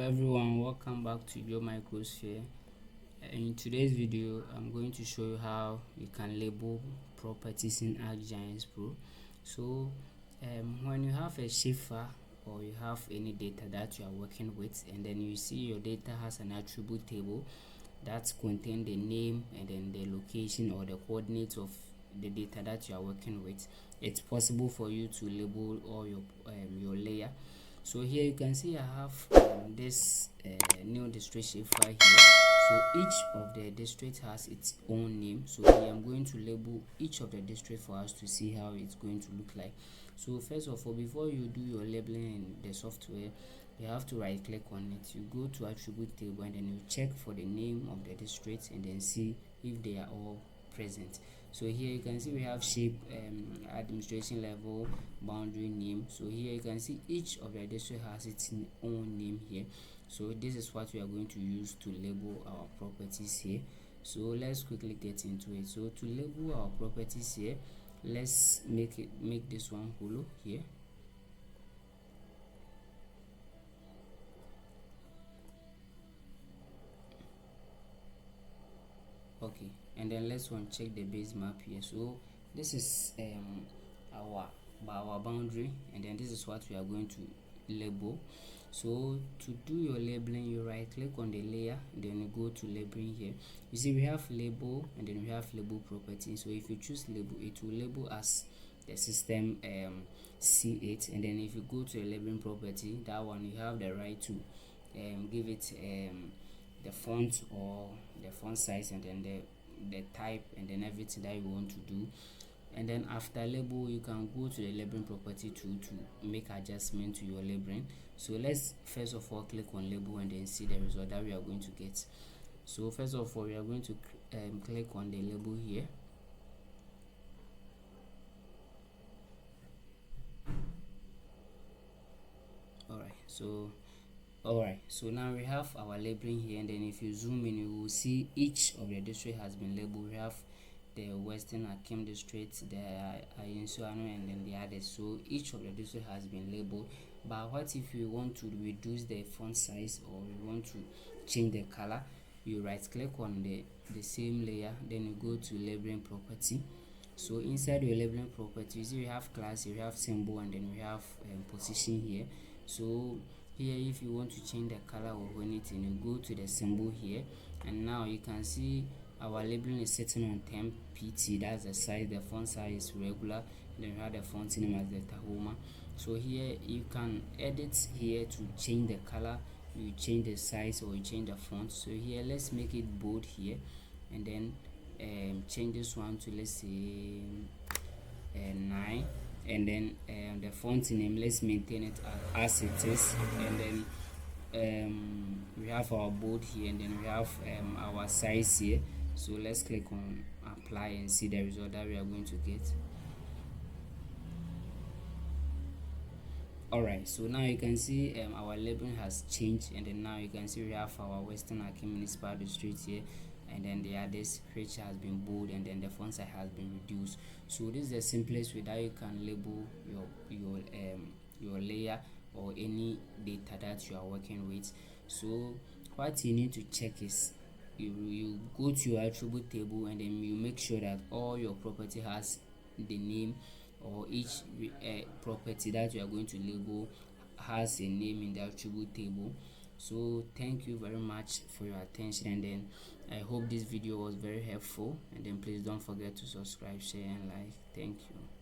Everyone, welcome back to your microsphere. In today's video I'm going to show you how you can label properties in ArcGIS Pro. So when you have a shapefile or you have any data that you are working with, and then you see your data has an attribute table that contains the name and then the location or the coordinates of the data that you are working with, it's possible for you to label all your layer. So here you can see I have this new district shapefile here. So each of the district has its own name. So here I'm going to label each of the district for us to see how it's going to look like. So first of all, before you do your labeling in the software, you have to right click on it. You go to attribute table and then you check for the name of the district and then see if they are all present. So here you can see we have shape, administration level, boundary name. So here you can see each of the district has its own name here. So this is what we are going to use to label our properties here. So let's quickly get into it. So to label our properties here, let's make this one hollow here. Okay, and then let's check the base map here. So this is our boundary, and then this is what we are going to label. So to do your labeling, you right click on the layer, then you go to labeling here. You see we have label and then we have label property. So if you choose label, it will label as the system C8, and then if you go to the labeling property, that one you have the right to give it the font or the font size, and then the type, and then everything that you want to do. And then after label, you can go to the labeling property to make adjustment to your labeling. So let's first of all click on label and then see the result that we are going to get. So first of all, we are going to click on the label here. Alright, so now we have our labeling here, and then if you zoom in, you will see each of the district has been labeled. We have the Western Akim district, the Ayinsuano, and then the others. So each of the district has been labeled. But what if you want to reduce the font size or you want to change the color? You right click on the same layer, then you go to labeling property. So inside your labeling property, you see we have class, we have symbol, and then we have position here. So here, if you want to change the color or anything, you go to the symbol here, and now you can see our labeling is sitting on 10 pt. That's the size. The font size is regular. Then we have the font name as the Tahoma. So here you can edit here to change the color, you change the size, or you change the font. So here let's make it bold here, and then change this one to, let's say 9, and then the font name, let's maintain it as it is, and then we have our bold here, and then we have our size here. So let's click on apply and see the result that we are going to get. Alright, so now you can see our labeling has changed, and then now you can see we have our Western Akim Municipal District here, and then the others which has been bold, and then the font size has been reduced. So this is the simplest way that you can label your layer or any data that you are working with. So what you need to check is you go to your attribute table, and then you make sure that all your property has the name, or each property that you are going to label has a name in the attribute table. So thank you very much for your attention, and then I hope this video was very helpful, and then please don't forget to subscribe, share, and like. Thank you.